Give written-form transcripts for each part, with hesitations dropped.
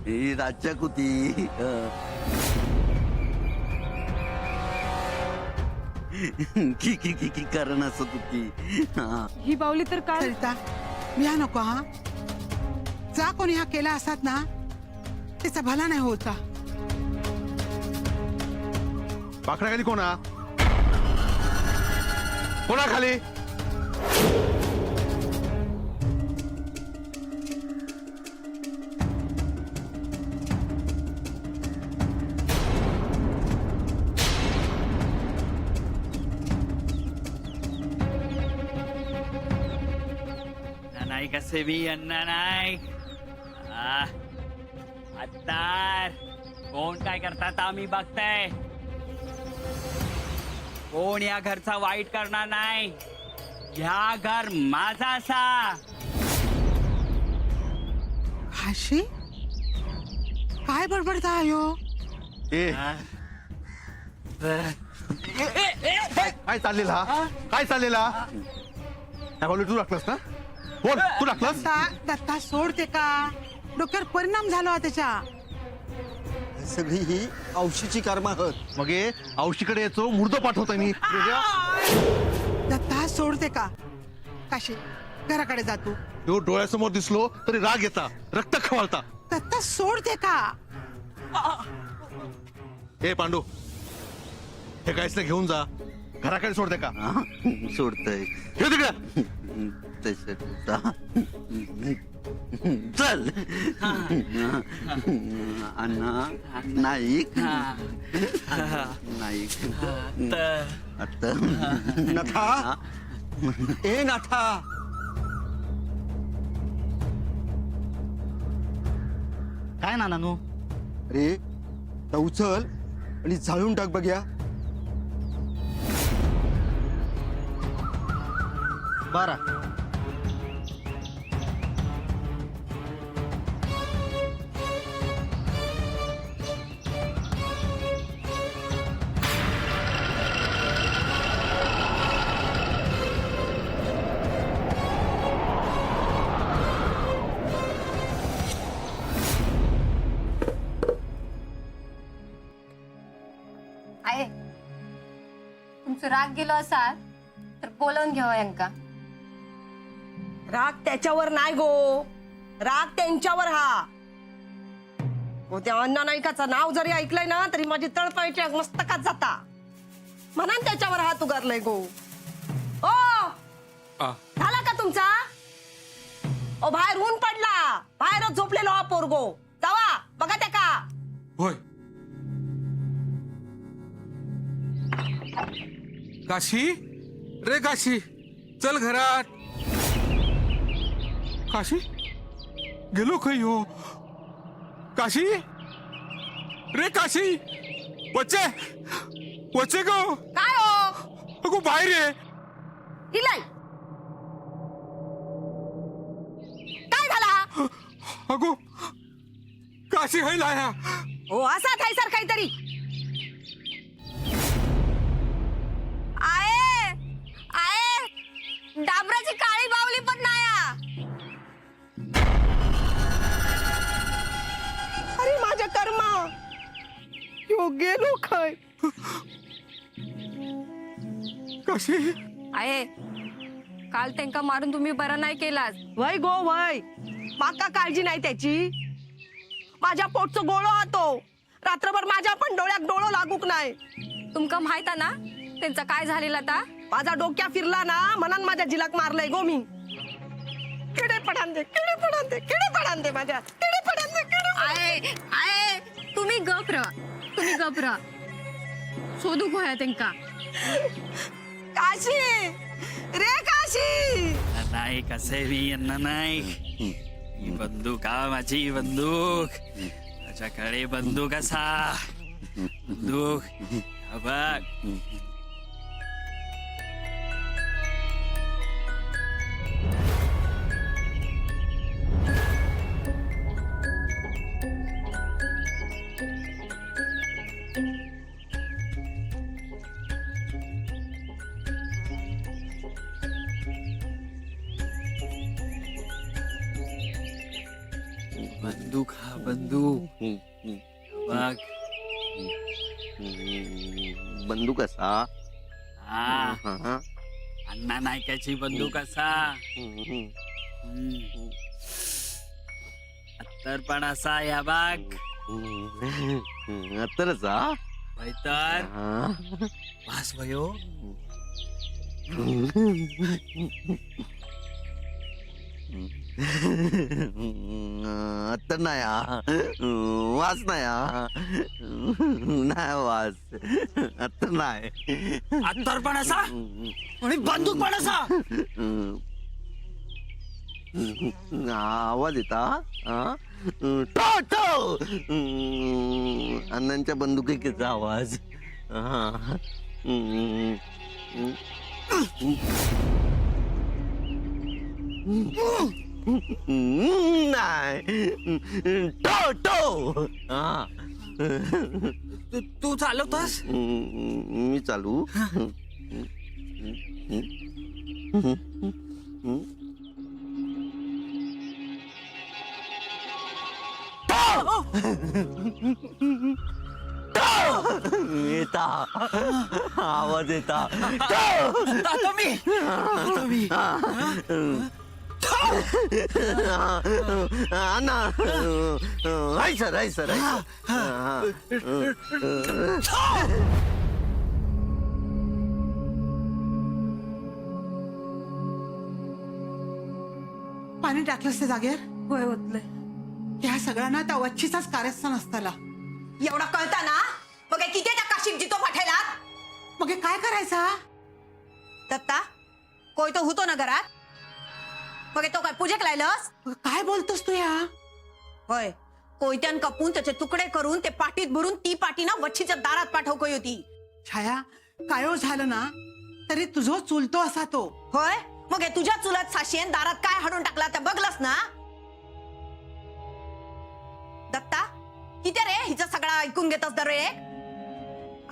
ही रातच्या कुती की की की की कारण असं तुती ही बावली तर काय सरिता मी हा नको हा जा कोणी हा केला असतात ना त्याचा भला नाही होता. पाखराखाली कोणा कोणा खाली नाही कसे बी अण्णा नाही आत्तार कोण काय करतात आम्ही बघताय. कोण या घरचा वाईट करणार नाही. या घर माझा असा. काशी काय बडबडता आयो ए काय चाललेला हा काय चाललेला ह्या बावली तू टाकलंस ना बोल तू टाकलंस दत्ता सोडते का डोक्यावर परिणाम झाला त्याच्या. सगळी ही औषधीची कर्म आहोत. मग ये औशीकडे यायचो मुर्द पाठवतोय मी दत्ता सोडते का काशी घराकडे जातो. तो डोळ्यासमोर दिसलो तरी राग येता रक्त खवळता. दत्ता सोडते का ए पांडू हे काहीच घेऊन जा घराकडे सोडते का सोडतय हे तिकडे चल अण्णा नाईक नाईक आता नथा ए नाथा काय ना नानू अरे तर उचल आणि जाळून टाक बघ्या. बरा आहे तुमचं राग गेलो असाल तर बोलवून घ्यावं यांका. राग त्याच्यावर नाही गो राग त्यांच्यावर हा. हो त्या अण्णा नाईकाचं नाव जरी ऐकलंय ना तरी माझी तळपायची आग मस्तकात जाता म्हणून त्याच्यावर हात उगारलाय गो. ओ झाला का तुमचा ओ बाहेर ऊन पडला बाहेरच झोपलेलो हा पोरगो जावा बघा त्या का. होय काशी रे काशी चल घरात. काशी गेलो काही हो काशी रे काशी वच्चे वच्चे गो काय हो अगो बाहेर ये. इलाई काय झाला अगो काशी है लाया. हो असा काय सर काहीतरी आहे आहे डाबराची काळी बावली पण नाही आ. अरे माझ्या कर्मा यो गेलो काय. काशी आहे काल त्यांका मारून तुम्ही बरा नाही केलास. वय गो वय माका काळजी नाही त्याची. माझ्या पोटचं गोळो हातो रात्रभर माझ्या पण डोळ्यात डोळो लागूक नाही. तुमका माहित आहे ना त्यांचा काय झालेला आता. माझा डोक्या फिरला ना म्हणून माझ्या जिलाक मारलंय गो मी. किडे पडान दे किडे पडान दे किडे पडान दे माझ्या किडे पडान दे किडे पडान दे. आहे आहे तुम्ही गप राहा तुम्ही गप राहा. शोधू गोया त्यांका. काशी रे काशी नाही कसे बी अण्णा नाही. ही बंदूक हा माझी बंदूक. माझ्याकडे बंदूक असा बंदूक हा बघ. बंदूक हा बंदूक बघ बंदूक असा हा हा. अण्णा नायकाची बंदूक असा अत्तर पण असा या बाग तरच हा तर वास भयो तर नाही हा. वास नाही हा. नाही वास आता नाही अत्तर पण असा आणि बंदूक पण असा आवाज येता हा? टो टो अण्णांच्या बंदुकीचा आवाज हा. नाही टो टो हा. तू चालवतोस मी चालू येता आवाज येता आता मी अण्णा हाय सर हाय सर पाणी टाकलंस त्या जागेवर होय ओतले ह्या सगळ्यांना त्या वच्छीचाच कारस्थान असताला एवढा कळता ना मग हे किती त्या काशीक जितो पाठवला मग हे काय करायचा दत्ता कोय तो होतो ना घरात मग हे तो काय पूजेक लायलस काय बोलतोस तू या होय कोयत्यान कापून त्याचे तुकडे करून ते पाटीत भरून ती पाटी ना वच्छीच्या दारात पाठवकोय होती छाया कायो झालं ना तरी तुझो चुलतो असा तो होय मग हे तुझ्या चुलत साशीन दारात काय हाडून टाकला ते बघलस ना दत्ता किती रे हिचं सगळं ऐकून घेतस दर एक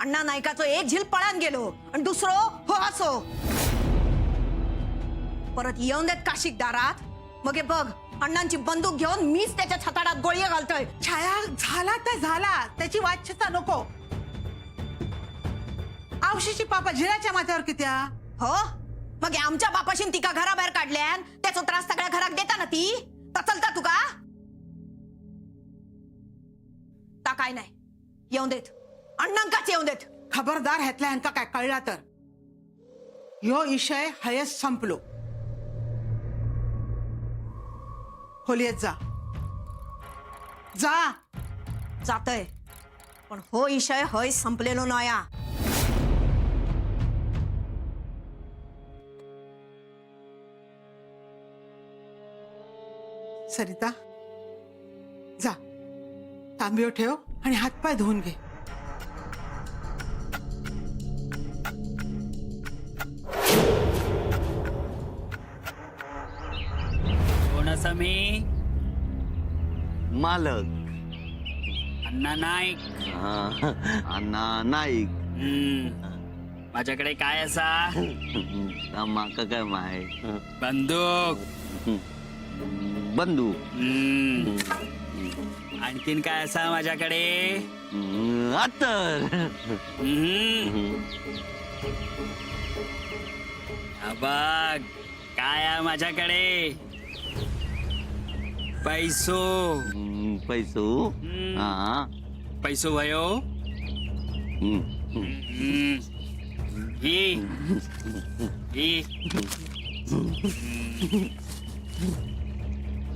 अण्णा नायकाचो एक झील पळान गेलो आणि दुसरो हो असो परत येऊन देत काशिक दारात मग हे बघ अण्णांची बंदूक घेऊन मीच त्याच्या छताडात गोळी घालतोय छाया झाला तर झाला त्याची वाच्यता नको आवशीची पापा झिळाच्या माथ्यावर कित्या हो मग हे आमच्या बापाशीन तिका घराबाहेर काढल्यान त्याचा त्रास सगळ्या घरात देता ना ती तर चलता तुका ता काय नाही येऊन देत अण्णांकाच येऊन देत खबरदार ह्यातल्या ह्यांका काय कळला तर ह्यो विषय हयच संपलो खोलीत जा जा जातय पण हो विषय हय संपलेलो नया सरिता जा तांब्यो ठेव आणि हातपाय धुवून घे कोण असा मी मालक अण्णा नाईक अण्णा नाईक माझ्याकडे काय असा माका काय माय बंदूक बंदूक आणखीन काय असा माझ्याकडे अत्तर बघ काय आहे माझ्याकडे पैसो पैसो हा पैसो भयो ही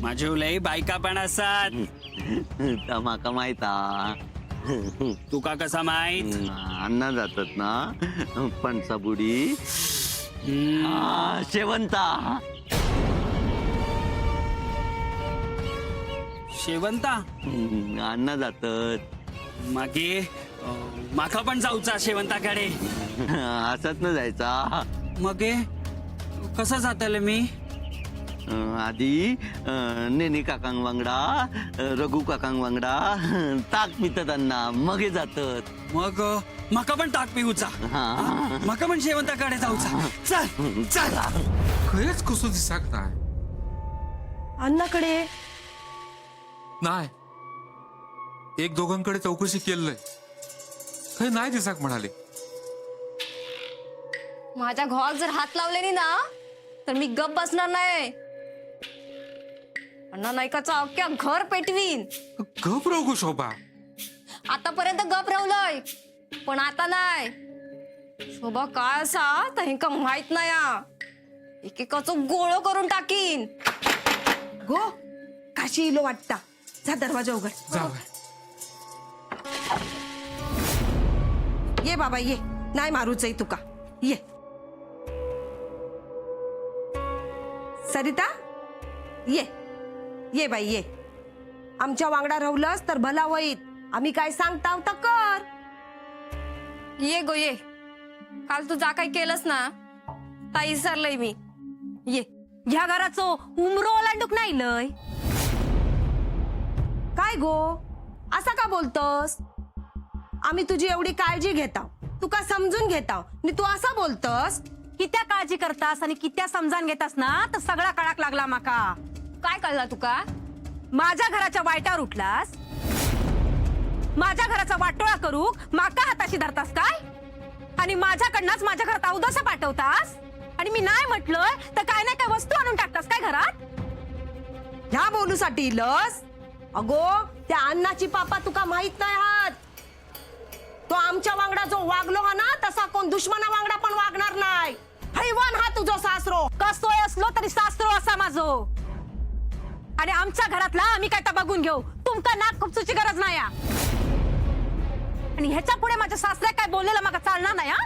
माझे लई बायका पण असतात माका माहिता तुका कसा माहित अण्णा जातात ना पणसाबुडी शेवंता शेवंता अण्णा जातात मागे माका पण जाऊचा शेवंताकडे असंच न जायचा मगे कसं जातले मी आधी नेने काकांग वांगडा रघु काकांग वांगडा ताक पितात अण्णा मगे जातात मग माका पण ताक पिऊचा माका पण शेवंताकडे जाऊचा चल चल खरंच कसं दिसत नाही अण्णाकडे नाही एक दोघांकडे चौकशी केलंय काही नाही दिसाक म्हणाले. माझ्या घोवाक जर हात लावले नी ना तर मी गप बसणार नाही. अण्णा नाईकाचं अख्ख्या घर पेटवीन. गप राहू शोभा. आतापर्यंत गप राहलोय पण आता नाही. शोभा काय असा तर हेंका माहित नाही हा. एकेकाचं गोळं करून टाकीन. गो काशी इलो वाटता. जा दरवाजा उघड. जा ये बाबा ये. नाही मारूच तुका. ये सरिता ये ये बाई ये. आमच्या वांगडा राहुलस तर भला होईत. आम्ही काय सांगताव तर कर. ये गो ये. काल तू जा काय केलंस ना ता विसरलंय मी. ये ह्या घराचो उमरो ओलांडूक नाही लय. काय गो असा का बोलतोस. आम्ही तुझी एवढी काळजी घेताव तुका समजून घेताव आणि तू असा बोलतोस. कित्या काळजी करतास आणि कित्या समजान घेतास ना तर सगळा कळाक लागला माका. काय कळला तुका. माझ्या घराच्या वायटावर उठलास. माझ्या घराचा वाटोळा करूक माका हाताशी धरतास काय. आणि माझ्याकडनंच माझ्या घरात अवदसा पाठवतास. आणि मी नाही म्हटलं तर काय नाही काय वस्तू आणून टाकतास काय घरात. ह्या बोलूसाठी लस. अगो त्या अन्नाची पापा तुका माहित नाही हात. तो आमच्या वांगडा जो वागलो हा ना तसा कोण दुश्मना वांगडा पण वागणार नाही. हैवान हा तुझो सासरो. कसोय असलो तरी सासरो असा माझो. आणि आमच्या घरातला आम्ही काय तर बघून घेऊ. तुमका नाक खुपसूची गरज नाही हा. आणि ह्याच्या पुढे माझ्या सासऱ्या काय बोललेलं माका चालणार नाही हा.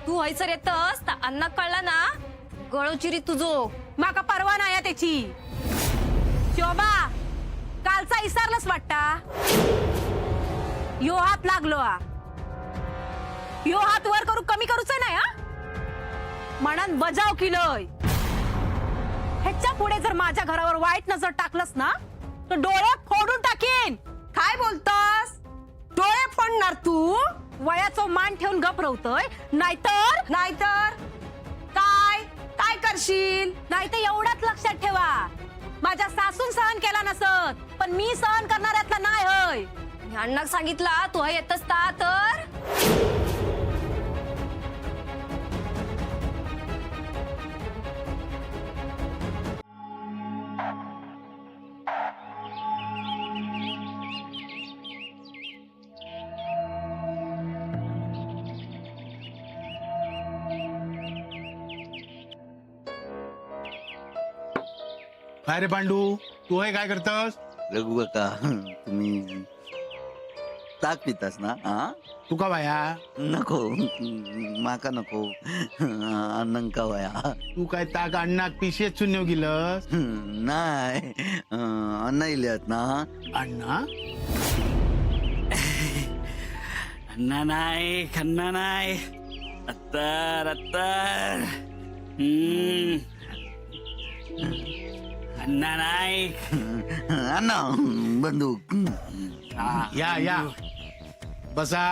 तू हैसर येतस तर अण्णा कळला ना गळोचिरी तुझो. माका परवा नाही त्याची. शोभा कालचा इसारलंच वाटता. यो हात लागलो हा. यो हात वर करू कमी करूच नाही हा. म्हणून बजाव किलोय. ह्याच्या पुढे जर माझ्या घरावर वाईट नजर टाकलंस ना तर डोळे फोडून टाकीन. काय बोलतोस. डोळे पडणार तू. वयाचो मान ठेवून गप रवतोय. नाहीतर नाहीतर काय काय करशील. नाही तर एवढाच लक्षात ठेवा. माझ्या सासून सहन केला नसत पण मी सहन करणाऱ्यातला नाही होय. आणि अण्णाक सांगितला तू येतस ता तर. काय रे पांडू तू हे काय करतस. रघु काका तुम्ही ताक पितास ना. हा तू का बाया. नको माका नको. अण्णा वया. तू काय ताक अण्णाक पिशेत शून्य गेलस. नाही अण्णा इल्यात ना. अण्णा अण्णा नाही खन्ना नाही. अत्तर अत्तर. अण्णा नाही. अण्णा बंदूक. या या बसा.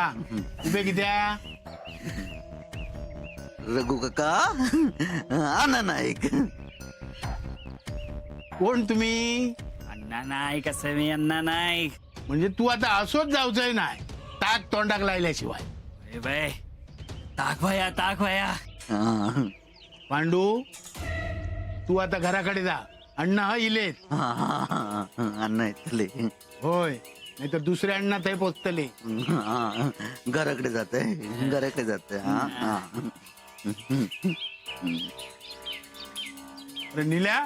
उभे कित्या. रघु काका अण्णा नाईक. कोण तुम्ही. अण्णा नाही कसं मी अण्णा नाही. म्हणजे तू आता असोच जाऊचंय नाही ताक तोंडाक लायल्याशिवाय. ए बाय ताक भया ताक भया. हा. पांडू तू आता घराकडे जा. अण्णा हा इलेत. अण्णा येतले. होय नाहीतर दुसऱ्या अण्णा ते पोचतले. घराकडे जाते घराकडे जाते. अरे निल्या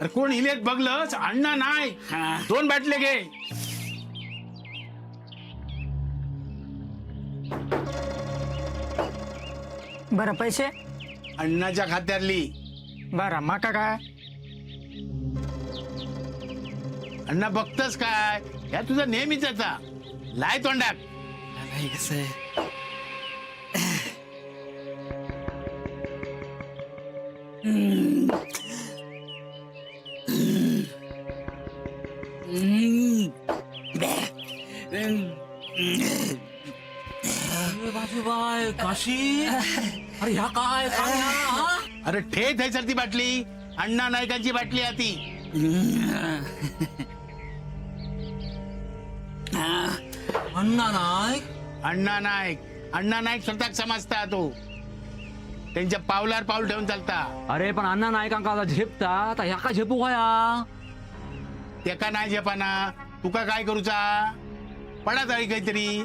अरे कोण इलेत बघलंच. अण्णा नाही. हा. 2 बाटले घे. बरं पैसे अण्णाच्या खात्यातली. बरं माका काय. अण्णा बघतस काय. या तुझा नेहमीच लाय तोंडाक. नाही कसं आहे. बाय काशी. अरे ह्या काय काय हा? अरे ठेच आहे सर ती बाटली. अण्णा नायकांची बाटली आहे ती. अण्णा नाईक अण्णा नाईक स्वतःच समजता तो त्यांच्या पावलावर पाऊल ठेवून चालता. अरे पण अण्णा नायकांका आता झेपता तर ह्या का झेपू होया तेका नाही झेपाना तुका काय करूचा पडा जाळी काहीतरी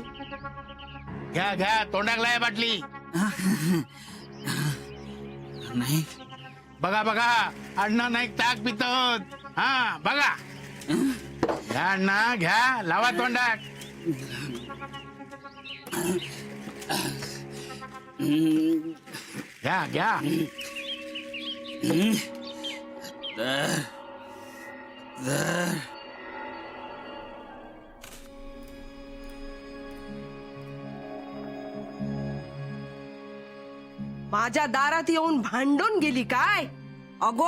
घ्या घ्या तोंडाक लाय बाटली. नाही बघा बघा अण्णा नाईक ताक पितात. हा बघा घ्या अण्णा घ्या लावा तोंडाक. घ्या घ्या माझ्या दारात येऊन भांडून गेली काय? अगो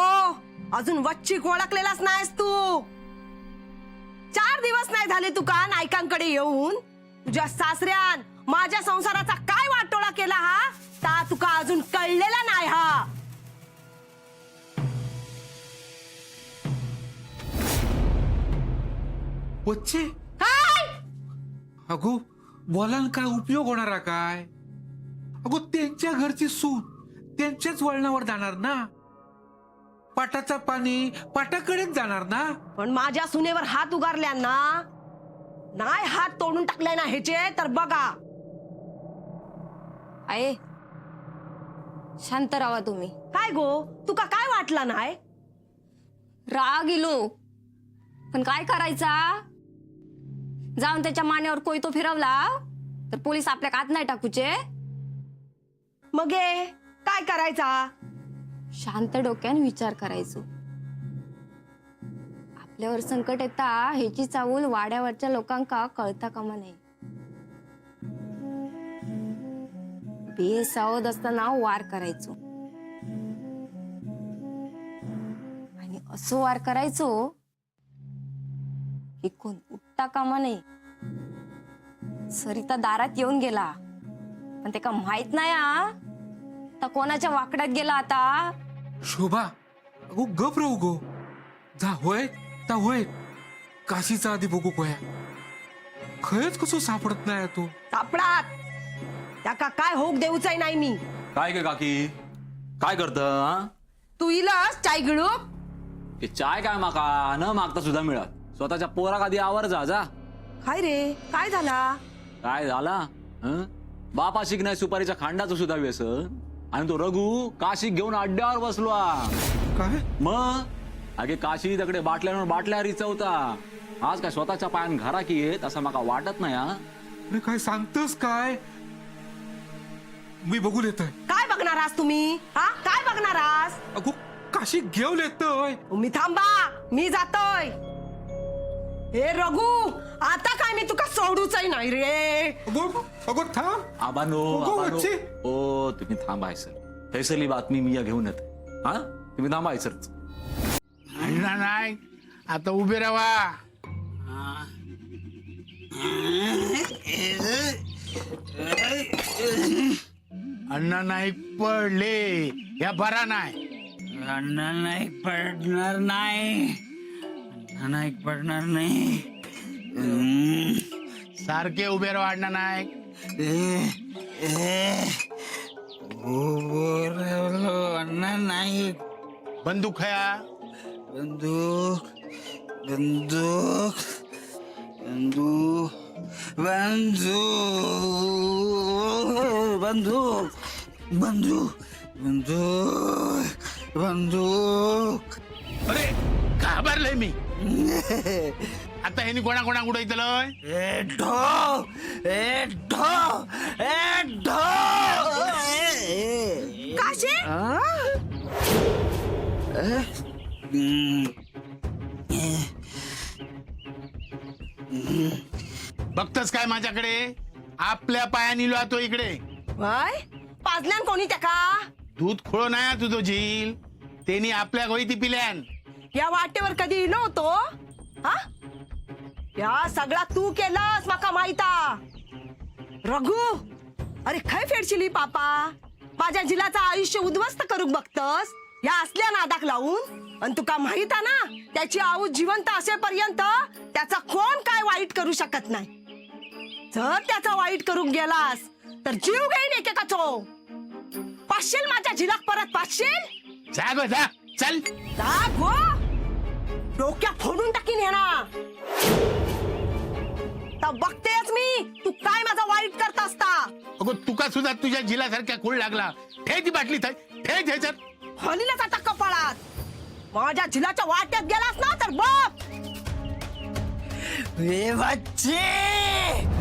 अजून वच्ची ओळखलेलाच नाहीस तू. 4 दिवस नाही झाले तुका नायकांकडे येऊन. तुझ्या सासऱ्यान माझ्या संसाराचा काय वाटोळा केला हा ता तुका अजून कळलेला नाही हा. वच्चे काय अगो बोलान काय उपयोग होणार आहे काय? अगो त्यांच्या घरची सून त्यांच्याच वळणावर जाणार ना. पाटाचा पाणी पाटाकडेच जाणार ना. पण माझ्या सुनेवर हात उगारल्यांना नाही हात तोडून टाकलाय ना ह्याचे तर बघा. आहे शांत राहा तुम्ही. काय गो तुका काय वाटलं नाही? राग इलो पण काय करायचा? जाऊन त्याच्या मानेवर कोयतो फिरवला तर पोलीस आपल्या कात नाही टाकूचे. मग हे काय करायचा? शांत डोक्यान विचार करायचो. आपल्यावर संकट येता ह्याची चावूल वाड्यावरच्या लोकांका कळता कामा नाही. बेसावध असताना वार करायचो आणि असं वार करायचो की कोण उठता कामा नाही. सरिता दारात येऊन गेला पण ते का माहित नाही हा तर कोणाच्या वाकड्यात गेला आता. शोभा अगो गप राहू गो. जा होय ता होय काशीचा आधी बघू कोया. खरंच कसं सापडत नाही तो. सापडात त्याका काय होक देऊचाय नाही मी. काय गे काकी काय करत तू इलास चाय गिळू. ते चाय काय माका न मागता सुद्धा मिळत. स्वतःच्या पोराक आधी आवर जा जा. काय रे काय झाला? काय झाला बापा शिकण्या सुपारीच्या खांडाचं सुद्धा व्यसन आणि तो रघु काशी घेऊन अड्ड्यावर बसलो. काय मग अगे काशी तकडे बाटल्यावर बाटल्या रिचवता. आज काय स्वतःच्या पायान घरा की येत असं माका वाटत नाही. अरे काय सांगतस काय? मी बघून येतोय. काय बघणार आहात तुम्ही? हा काय बघणार आहात? अगो काशी घेऊन येतोय. तुम्ही थांबा मी जातोय. हे रघु आता काय मी तुका सोडूचही नाही रे. अगो अगो थांब. आबानो अगो, आबानो वच्चे. ओ तुम्ही थांबायचं. फैसली बातमी मी या घेऊन येते. हा तुम्ही थांबायचं. अण्णा नाईक आता उभे राहा. अण्णा नाईक पडले या बरा नाही. अण्णा नाईक पडणार नाही. अण्णा नाईक पडणार नाही. सारखे उभे राहा अण्णा नाईक. अण्णा नाईक बंदूक खया. बंदूक बंदूक बंदूक बंदूक बंदूक बंदूक बंदूक बंदूक. अरे घाबरले मी. आता ह्यानी कोणा कोणा उडवतलोय? काशी बघतस काय माझ्याकडे? आपल्या पायानी तो इकडे. वय पाजल्यान कोणी त्याका? दूध खोळो नाही तुझो झील. त्यांनी आपल्या गोई ती पिल्यान. या वाटेवर कधी इलो होतो? हा या सगळा तू केलंस माका माहिता. रघु अरे खय फेडशिली पापा. माझ्या जिलाचं आयुष्य उद्ध्वस्त करूक बघतस या असल्या नादाक लावून. आणि तुका माहित ना त्याची आऊस जिवंत असेपर्यंत त्याचा कोण काय वाईट करू शकत नाही. जर त्याचा वाईट करून गेलास तर जीव घेईन एकेकाचो. पाचशेल माझ्या झिलाक परत पाचशेल. जा गो जा चल. जाग हो, डोक्या फोडून टाकीन ह्याना. तर बघतेच मी तू काय माझा वाईट करत असता. अगो तुका सुद्धा तुझ्या जिलासारख्या खूळ लागला. ठे ती बाटली थंय, ठे ह्याच्यात. हॉलीलाच आता कपाळात. माझ्या झिलाच्या वाट्यात गेलास ना तर बघ. ए बच्चे